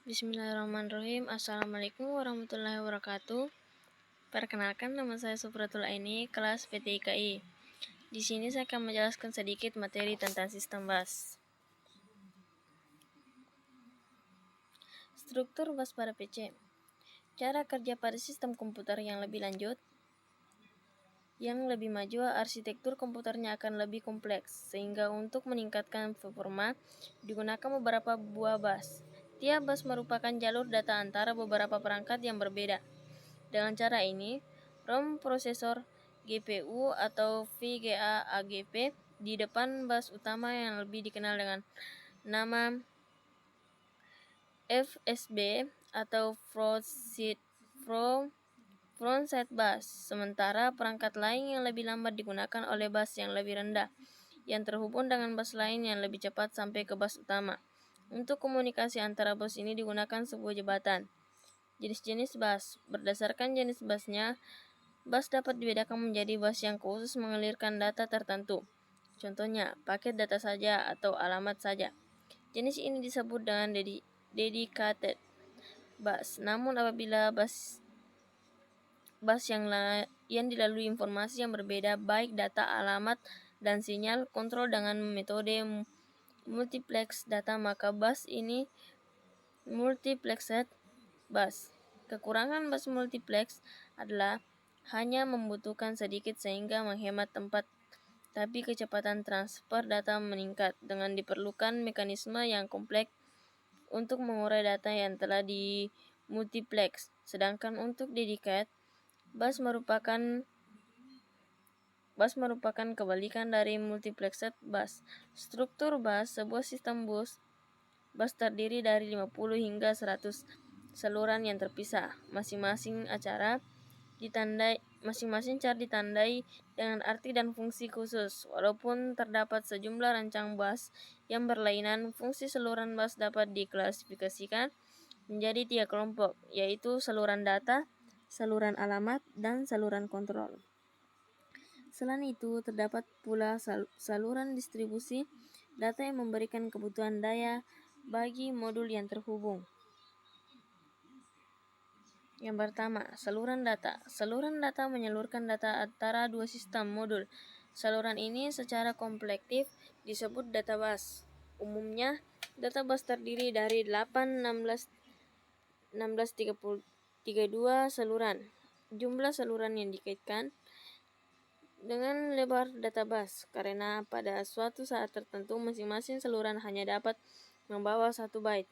Bismillahirrahmanirrahim. Assalamualaikum warahmatullahi wabarakatuh. Perkenalkan, nama saya Supratul Aini, kelas PTIKI. Di sini saya akan menjelaskan sedikit materi tentang sistem bus. Struktur bus pada PC. Cara kerja pada sistem komputer yang lebih lanjut, yang lebih maju, arsitektur komputernya akan lebih kompleks, sehingga untuk meningkatkan performa digunakan beberapa buah bus. Tiap bus merupakan jalur data antara beberapa perangkat yang berbeda. Dengan cara ini, ROM prosesor, GPU atau VGA AGP di depan bus utama yang lebih dikenal dengan nama FSB atau frontside bus, sementara perangkat lain yang lebih lambat digunakan oleh bus yang lebih rendah, yang terhubung dengan bus lain yang lebih cepat sampai ke bus utama. Untuk komunikasi antara bus ini digunakan sebuah jembatan. Jenis-jenis bus. Berdasarkan jenis busnya, bus dapat dibedakan menjadi bus yang khusus mengalirkan data tertentu. Contohnya, paket data saja atau alamat saja. Jenis ini disebut dengan dedicated bus. Namun apabila bus yang dilalui informasi yang berbeda, baik data, alamat, dan sinyal kontrol dengan metode multiplex data, maka bus ini multiplexed bus. Kekurangan bus multiplex adalah hanya membutuhkan sedikit sehingga menghemat tempat, tapi kecepatan transfer data meningkat dengan diperlukan mekanisme yang kompleks untuk mengurai data yang telah di multiplex. Sedangkan untuk dedicated bus merupakan kebalikan dari multiplexed bus. Struktur bus. Sebuah sistem bus terdiri dari 50 hingga 100 saluran yang terpisah. Masing-masing cara ditandai dengan arti dan fungsi khusus. Walaupun terdapat sejumlah rancang bus yang berlainan, fungsi saluran bus dapat diklasifikasikan menjadi 3 kelompok, yaitu saluran data, saluran alamat, dan saluran kontrol. Selain itu, terdapat pula saluran distribusi data yang memberikan kebutuhan daya bagi modul yang terhubung. Yang pertama, saluran data. Saluran data menyalurkan data antara dua sistem modul. Saluran ini secara komplektif disebut data bus. Umumnya, data bus terdiri dari 8, 16, 32 saluran. Jumlah saluran yang dikaitkan dengan lebar data bus, karena pada suatu saat tertentu masing-masing saluran hanya dapat membawa 1 byte.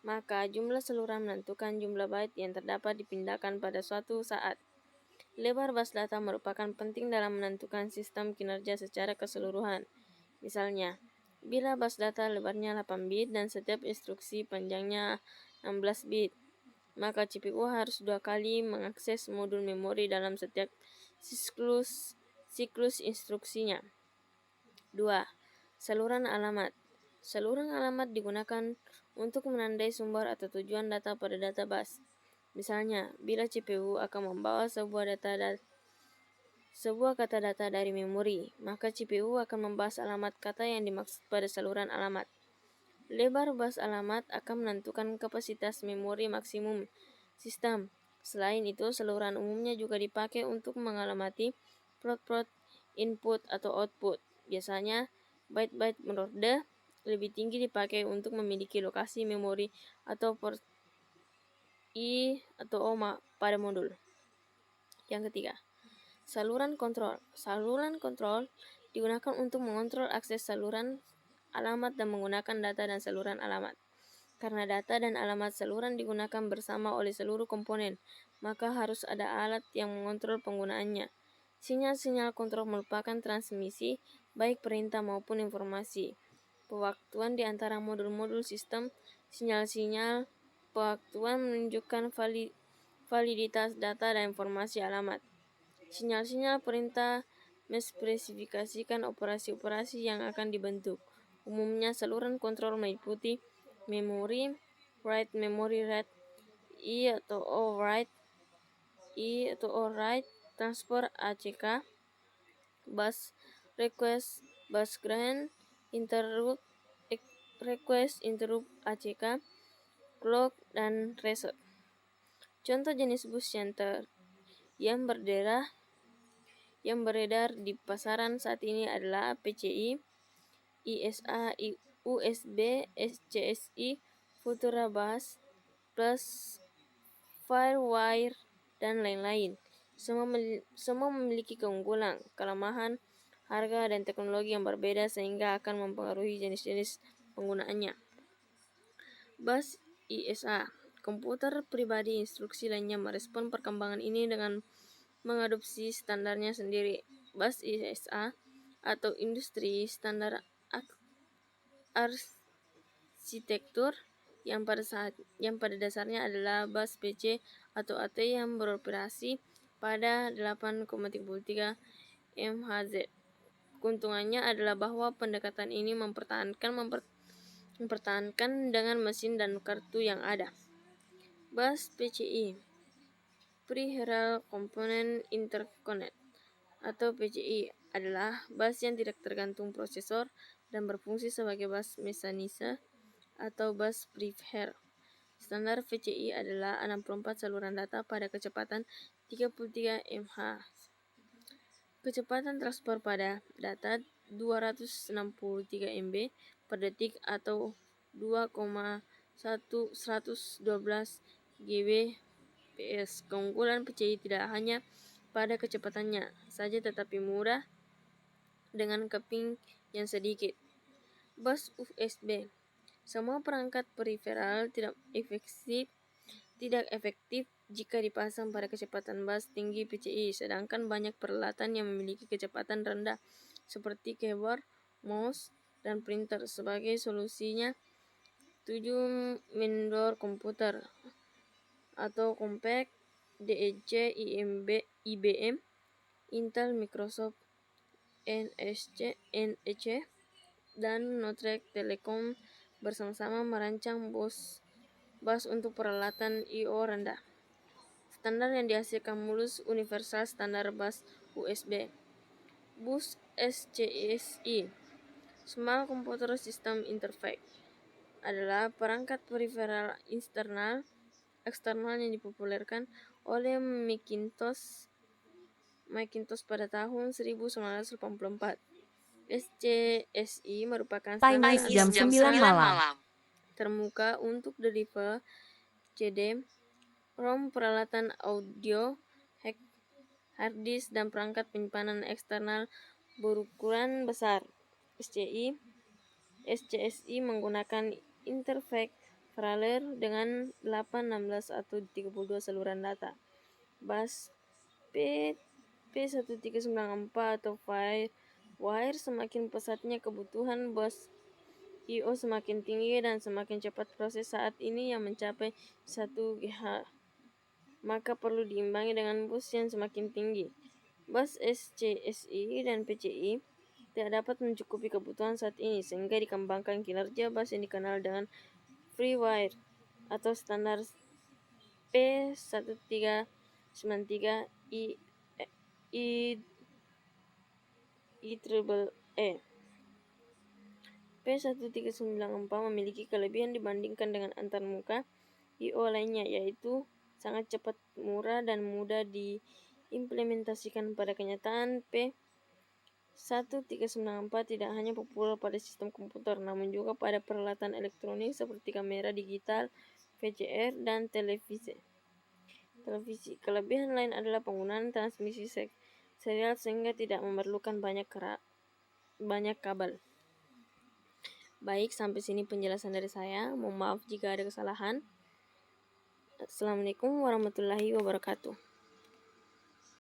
Maka jumlah saluran menentukan jumlah byte yang terdapat dipindahkan pada suatu saat. Lebar bus data merupakan penting dalam menentukan sistem kinerja secara keseluruhan. Misalnya, bila bus data lebarnya 8 bit dan setiap instruksi panjangnya 16 bit, maka CPU harus 2 kali mengakses modul memori dalam setiap siklus instruksinya. 2. Saluran alamat. Saluran alamat digunakan untuk menandai sumber atau tujuan data pada data bus. Misalnya, bila CPU akan membawa sebuah kata data dari memori, maka CPU akan membahas alamat kata yang dimaksud pada saluran alamat. Lebar bus alamat akan menentukan kapasitas memori maksimum sistem. Selain itu, saluran umumnya juga dipakai untuk mengalamati port input atau output. Biasanya, byte-byte menorde lebih tinggi dipakai untuk memiliki lokasi memori atau port I atau O pada modul. Yang ketiga, saluran kontrol. Saluran kontrol digunakan untuk mengontrol akses saluran alamat dan menggunakan data dan saluran alamat. Karena data dan alamat saluran digunakan bersama oleh seluruh komponen, maka harus ada alat yang mengontrol penggunaannya. Sinyal-sinyal kontrol merupakan transmisi, baik perintah maupun informasi. Pewaktuan di antara modul-modul sistem. Sinyal-sinyal pewaktuan menunjukkan validitas data dan informasi alamat. Sinyal-sinyal perintah menspesifikasikan operasi-operasi yang akan dibentuk. Umumnya saluran kontrol meliputi memori, write memory read, I atau O write, transfer ACK, bus request, bus grant, interrupt request, interrupt ACK, clock, dan resort. Contoh jenis bus yang beredar di pasaran saat ini adalah PCI, ISA, USB, SCSI, Futura Bus, Plus, Firewire, dan lain-lain. Semua memiliki keunggulan, kelemahan, harga, dan teknologi yang berbeda sehingga akan mempengaruhi jenis-jenis penggunaannya. Bus ISA, komputer pribadi instruksi lainnya merespon perkembangan ini dengan mengadopsi standarnya sendiri. Bus ISA atau industri standar arsitektur yang pada dasarnya adalah bus PC atau AT yang beroperasi pada 8,33 MHz. Keuntungannya adalah bahwa pendekatan ini mempertahankan dengan mesin dan kartu yang ada. Bus PCI, Peripheral Component Interconnect, atau PCI, adalah bus yang tidak tergantung prosesor dan berfungsi sebagai bus mekanisme atau bus peripheral. Standar PCI adalah 64 saluran data pada kecepatan 33 MHz. Kecepatan transfer pada data 263 MB per detik atau 2,112 Gbps. Keunggulan PCI tidak hanya pada kecepatannya saja tetapi murah dengan keping yang sedikit. Bus USB. Semua perangkat periferal tidak efektif jika dipasang pada kecepatan bus tinggi PCI, sedangkan banyak peralatan yang memiliki kecepatan rendah seperti keyboard, mouse, dan printer. Sebagai solusinya, 7 vendor komputer atau Compaq, DEC, IBM, Intel, Microsoft, NEC, dan Northrop Telecom bersama-sama merancang bus untuk peralatan I/O rendah. Standar yang dihasilkan mulus universal standar bus USB. Bus SCSI, Small Computer System Interface, adalah perangkat periferal eksternal yang dipopulerkan oleh Macintosh pada tahun 1984. SCSI merupakan standar jam 9 malam. terbuka untuk derive CD, ROM, peralatan audio, harddisk, dan perangkat penyimpanan eksternal berukuran besar. SCSI menggunakan interface paralel dengan 8, 16, atau 32 saluran data. Bus P1394 atau Firewire, semakin pesatnya kebutuhan bus I/O semakin tinggi dan semakin cepat proses saat ini yang mencapai 1 GHz. Maka perlu diimbangi dengan bus yang semakin tinggi. Bus SCSI dan PCI tidak dapat mencukupi kebutuhan saat ini sehingga dikembangkan kinerja bus yang dikenal dengan FreeWire atau standar P1393 IEEE. P1394 memiliki kelebihan dibandingkan dengan antarmuka I/O lainnya, yaitu sangat cepat, murah, dan mudah diimplementasikan. Pada kenyataan, P1394 tidak hanya populer pada sistem komputer, namun juga pada peralatan elektronik seperti kamera digital, VCR, dan televisi. Kelebihan lain adalah penggunaan transmisi serial sehingga tidak memerlukan banyak kabel. Baik, sampai sini penjelasan dari saya. Mohon maaf jika ada kesalahan. Assalamualaikum warahmatullahi wabarakatuh.